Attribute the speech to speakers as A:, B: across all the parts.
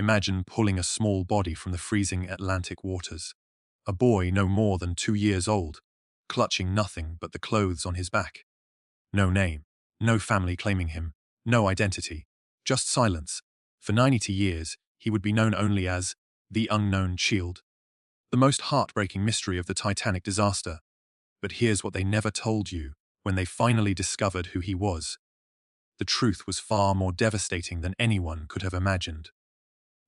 A: Imagine pulling a small body from the freezing Atlantic waters. A boy no more than 2 years old, clutching nothing but the clothes on his back. No name, no family claiming him, no identity, just silence. For 90 years, he would be known only as the Unknown Child. The most heartbreaking mystery of the Titanic disaster. But here's what they never told you when they finally discovered who he was. The truth was far more devastating than anyone could have imagined.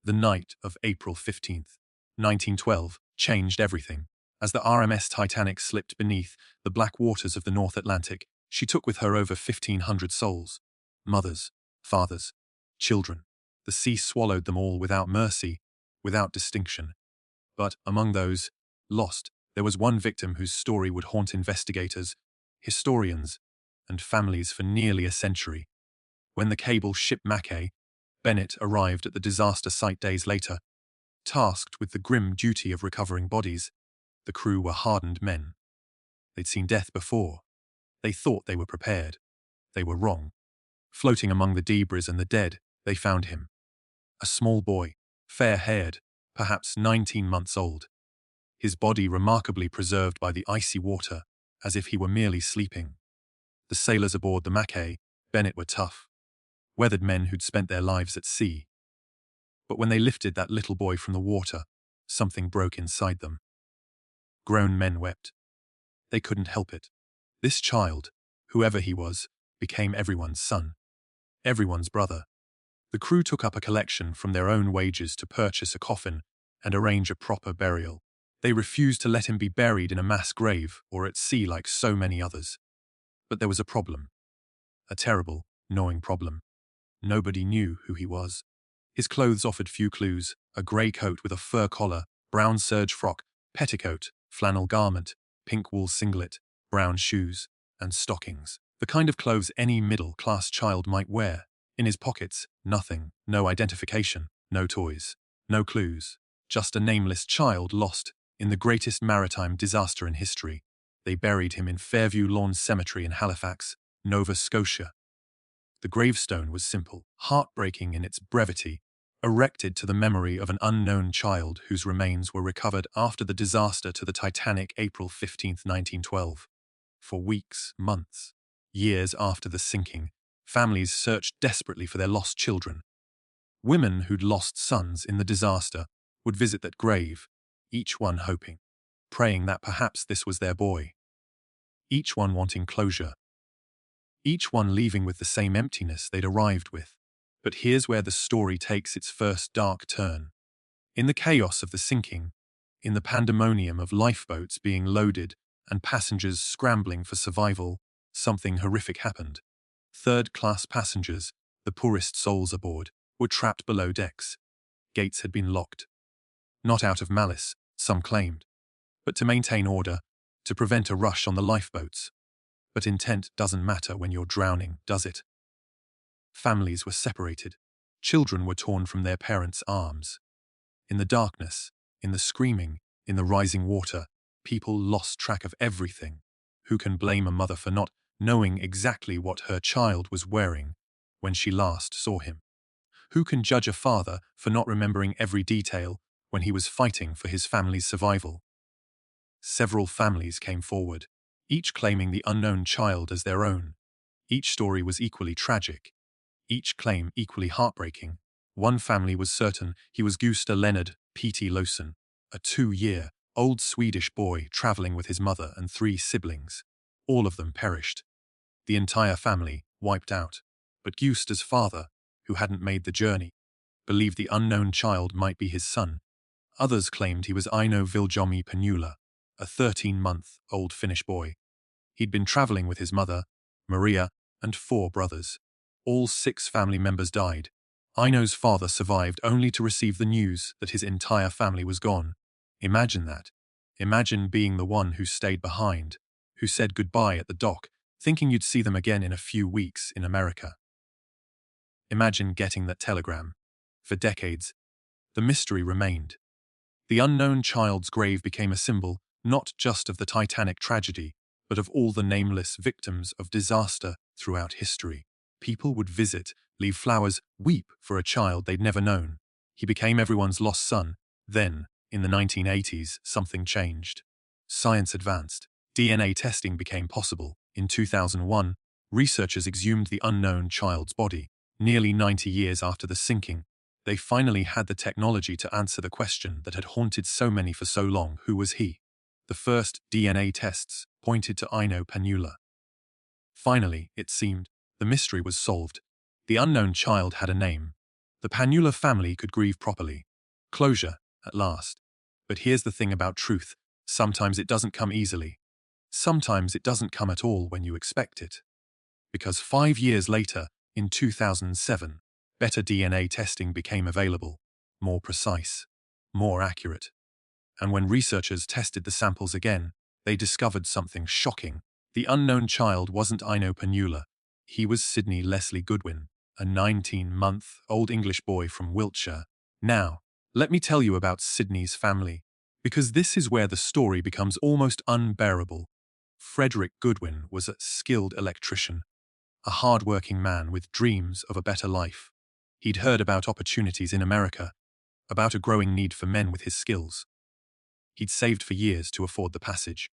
A: The night of April 15th, 1912, changed everything. As the RMS Titanic slipped beneath the black waters of the North Atlantic, she took with her over 1,500 souls. Mothers, fathers, children. The sea swallowed them all without mercy, without distinction. But among those lost, there was one victim whose story would haunt investigators, historians, and families for nearly a century. When the cable ship Mackay, Bennett arrived at the disaster site days later, tasked with the grim duty of recovering bodies. The crew were hardened men. They'd seen death before. They thought they were prepared. They were wrong. Floating among the debris and the dead, they found him. A small boy, fair-haired, perhaps 19 months old. His body remarkably preserved by the icy water, as if he were merely sleeping. The sailors aboard the Mackay, Bennett, were tough, weathered men who'd spent their lives at sea. But when they lifted that little boy from the water, something broke inside them. Grown men wept. They couldn't help it. This child, whoever he was, became everyone's son, everyone's brother. The crew took up a collection from their own wages to purchase a coffin and arrange a proper burial. They refused to let him be buried in a mass grave or at sea like so many others. But there was a problem. A terrible, gnawing problem. Nobody knew who he was. His clothes offered few clues: a grey coat with a fur collar, brown serge frock, petticoat, flannel garment, pink wool singlet, brown shoes, and stockings. The kind of clothes any middle-class child might wear. In his pockets, nothing, no identification, no toys, no clues. Just a nameless child lost in the greatest maritime disaster in history. They buried him in Fairview Lawn Cemetery in Halifax, Nova Scotia. The gravestone was simple, heartbreaking in its brevity, erected to the memory of an unknown child whose remains were recovered after the disaster to the Titanic April 15, 1912. For weeks, months, years after the sinking, families searched desperately for their lost children. Women who'd lost sons in the disaster would visit that grave, each one hoping, praying that perhaps this was their boy. Each one wanting closure. Each one leaving with the same emptiness they'd arrived with. But here's where the story takes its first dark turn. In the chaos of the sinking, in the pandemonium of lifeboats being loaded and passengers scrambling for survival, something horrific happened. Third-class passengers, the poorest souls aboard, were trapped below decks. Gates had been locked. Not out of malice, some claimed, but to maintain order, to prevent a rush on the lifeboats. But intent doesn't matter when you're drowning, does it? Families were separated. Children were torn from their parents' arms. In the darkness, in the screaming, in the rising water, people lost track of everything. Who can blame a mother for not knowing exactly what her child was wearing when she last saw him? Who can judge a father for not remembering every detail when he was fighting for his family's survival? Several families came forward, each claiming the unknown child as their own. Each story was equally tragic, each claim equally heartbreaking. One family was certain he was Gustav Leonard P.T. Lawson, a 2-year-old Swedish boy traveling with his mother and 3 siblings. All of them perished. The entire family wiped out. But Gustav's father, who hadn't made the journey, believed the unknown child might be his son. Others claimed he was Aino Viljomi Panula, a 13-month-old Finnish boy. He'd been traveling with his mother, Maria, and 4 brothers. All 6 family members died. Aino's father survived only to receive the news that his entire family was gone. Imagine that. Imagine being the one who stayed behind, who said goodbye at the dock, thinking you'd see them again in a few weeks in America. Imagine getting that telegram. For decades, the mystery remained. The unknown child's grave became a symbol not just of the Titanic tragedy, but of all the nameless victims of disaster throughout history. People would visit, leave flowers, weep for a child they'd never known. He became everyone's lost son. Then, in the 1980s, something changed. Science advanced. DNA testing became possible. In 2001, researchers exhumed the unknown child's body. Nearly 90 years after the sinking, they finally had the technology to answer the question that had haunted so many for so long: who was he? The first DNA tests pointed to Ino Panula. Finally, it seemed, the mystery was solved. The unknown child had a name. The Panula family could grieve properly. Closure, at last. But here's the thing about truth: sometimes it doesn't come easily. Sometimes it doesn't come at all when you expect it. Because 5 years later, in 2007, better DNA testing became available, more precise, more accurate. And when researchers tested the samples again, they discovered something shocking. The unknown child wasn't Ino Panula. He was Sidney Leslie Goodwin, a 19-month-old English boy from Wiltshire. Now, let me tell you about Sidney's family, because this is where the story becomes almost unbearable. Frederick Goodwin was a skilled electrician, a hard-working man with dreams of a better life. He'd heard about opportunities in America, about a growing need for men with his skills. He'd saved for years to afford the passage.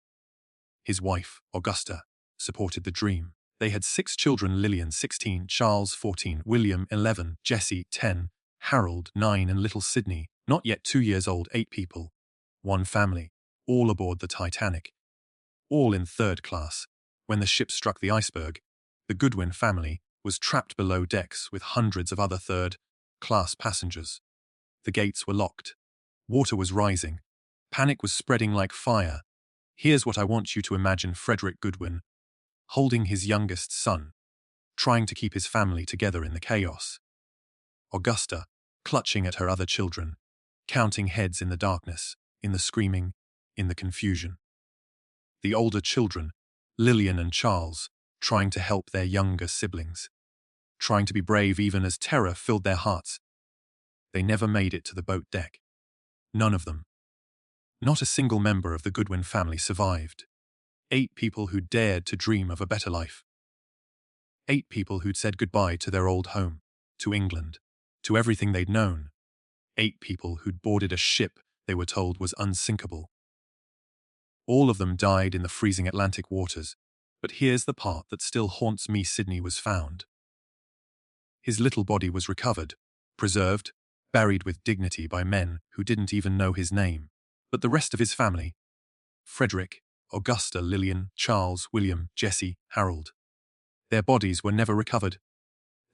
A: His wife, Augusta, supported the dream. They had 6 children: Lillian 16, Charles 14, William 11, Jesse 10, Harold 9 and little Sidney, not yet 2 years old. 8 people. One family, all aboard the Titanic. All in 3rd class. When the ship struck the iceberg, the Goodwin family was trapped below decks with hundreds of other 3rd-class passengers. The gates were locked. Water was rising. Panic was spreading like fire. Here's what I want you to imagine: Frederick Goodwin, holding his youngest son, trying to keep his family together in the chaos. Augusta, clutching at her other children, counting heads in the darkness, in the screaming, in the confusion. The older children, Lillian and Charles, trying to help their younger siblings, trying to be brave even as terror filled their hearts. They never made it to the boat deck. None of them. Not a single member of the Goodwin family survived. 8 people who dared to dream of a better life. 8 people who'd said goodbye to their old home, to England, to everything they'd known. 8 people who'd boarded a ship they were told was unsinkable. All of them died in the freezing Atlantic waters. But here's the part that still haunts me: Sidney was found. His little body was recovered, preserved, buried with dignity by men who didn't even know his name. But the rest of his family, Frederick, Augusta, Lillian, Charles, William, Jesse, Harold, their bodies were never recovered.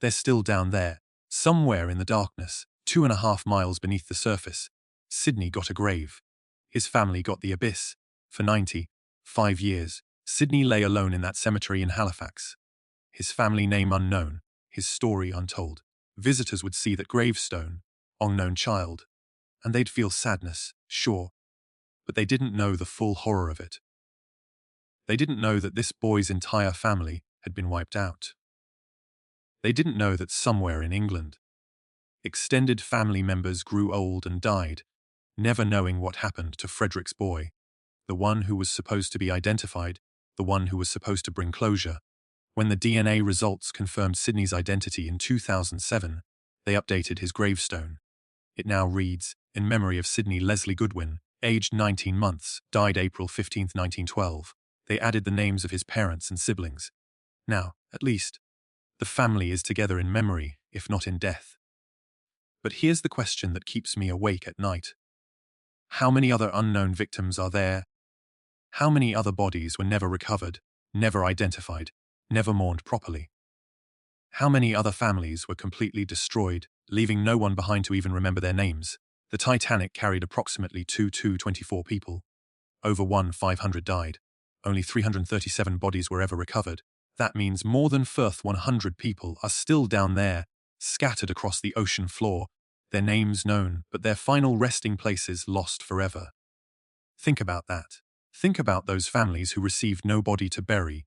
A: They're still down there, somewhere in the darkness, 2.5 miles beneath the surface. Sidney got a grave. His family got the abyss. For 95 years, Sidney lay alone in that cemetery in Halifax. His family name unknown, his story untold. Visitors would see that gravestone, unknown child, and they'd feel sadness, sure, but they didn't know the full horror of it. They didn't know that this boy's entire family had been wiped out. They didn't know that somewhere in England, extended family members grew old and died, never knowing what happened to Frederick's boy, the one who was supposed to be identified, the one who was supposed to bring closure. When the DNA results confirmed Sidney's identity in 2007, they updated his gravestone. It now reads, "In memory of Sidney Leslie Goodwin, aged 19 months, died April 15, 1912. They added the names of his parents and siblings. Now, at least, the family is together in memory, if not in death. But here's the question that keeps me awake at night. How many other unknown victims are there? How many other bodies were never recovered, never identified, never mourned properly? How many other families were completely destroyed, leaving no one behind to even remember their names? The Titanic carried approximately 224 people. Over 1,500 died. Only 337 bodies were ever recovered. That means more than 100 people are still down there, scattered across the ocean floor, their names known, but their final resting places lost forever. Think about that. Think about those families who received no body to bury,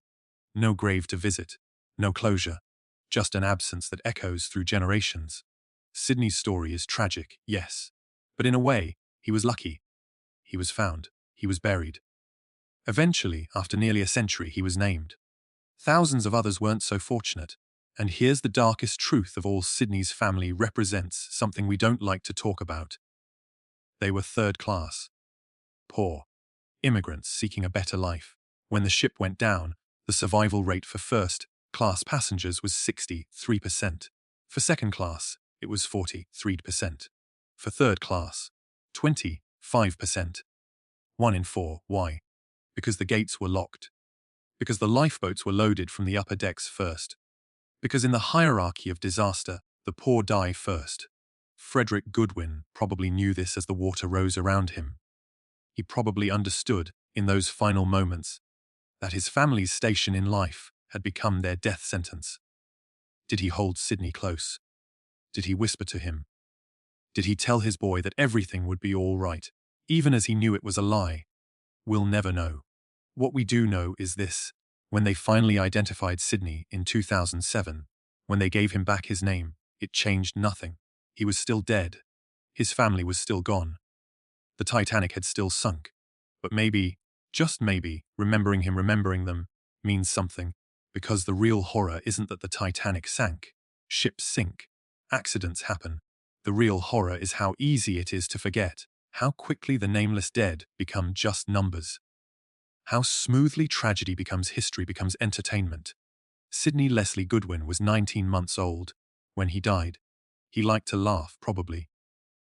A: no grave to visit, no closure, just an absence that echoes through generations. Sidney's story is tragic, yes, but in a way, he was lucky. He was found. He was buried. Eventually, after nearly a century, he was named. Thousands of others weren't so fortunate, And here's the darkest truth of all: Sidney's family represents something we don't like to talk about. They were third class, poor, immigrants seeking a better life. When the ship went down, the survival rate for first-class passengers was 63%. For second class, it was 43%. For third class, 25%. 1 in 4. Why? Because the gates were locked. Because the lifeboats were loaded from the upper decks first. Because in the hierarchy of disaster, the poor die first. Frederick Goodwin probably knew this as the water rose around him. He probably understood, in those final moments, that his family's station in life had become their death sentence. Did he hold Sidney close? Did he whisper to him? Did he tell his boy that everything would be all right, even as he knew it was a lie? We'll never know. What we do know is this: when they finally identified Sidney in 2007, when they gave him back his name, it changed nothing. He was still dead. His family was still gone. The Titanic had still sunk. But maybe, just maybe, remembering them, means something, because the real horror isn't that the Titanic sank. Ships sink. Accidents happen. The real horror is how easy it is to forget, how quickly the nameless dead become just numbers. How smoothly tragedy becomes history, becomes entertainment. Sidney Leslie Goodwin was 19 months old when he died. He liked to laugh, probably.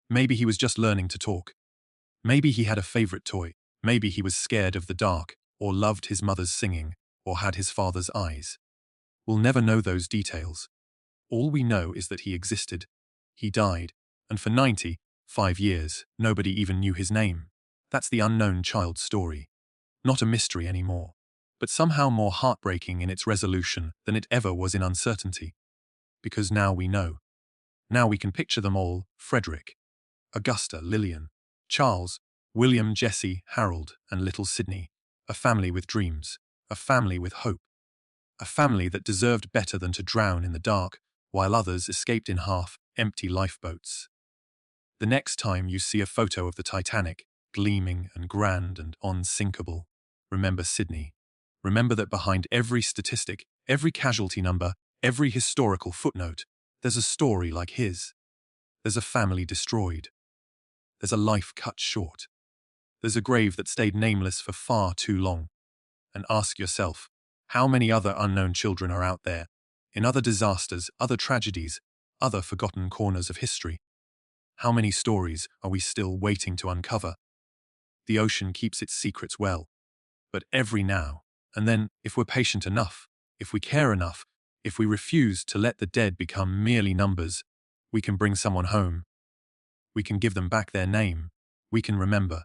A: Maybe he was just learning to talk. Maybe he had a favorite toy. Maybe he was scared of the dark, or loved his mother's singing, or had his father's eyes. We'll never know those details. All we know is that he existed. He died, and for 95 years, nobody even knew his name. That's the unknown child's story. Not a mystery anymore, but somehow more heartbreaking in its resolution than it ever was in uncertainty. Because now we know. Now we can picture them all: Frederick, Augusta, Lillian, Charles, William, Jesse, Harold, and little Sidney. A family with dreams. A family with hope. A family that deserved better than to drown in the dark, while others escaped in half-empty lifeboats. The next time you see a photo of the Titanic, gleaming and grand and unsinkable, remember Sidney. Remember that behind every statistic, every casualty number, every historical footnote, there's a story like his. There's a family destroyed. There's a life cut short. There's a grave that stayed nameless for far too long. And ask yourself, how many other unknown children are out there, in other disasters, other tragedies, other forgotten corners of history? How many stories are we still waiting to uncover? The ocean keeps its secrets well. But every now and then, if we're patient enough, if we care enough, if we refuse to let the dead become merely numbers, we can bring someone home. We can give them back their name. We can remember.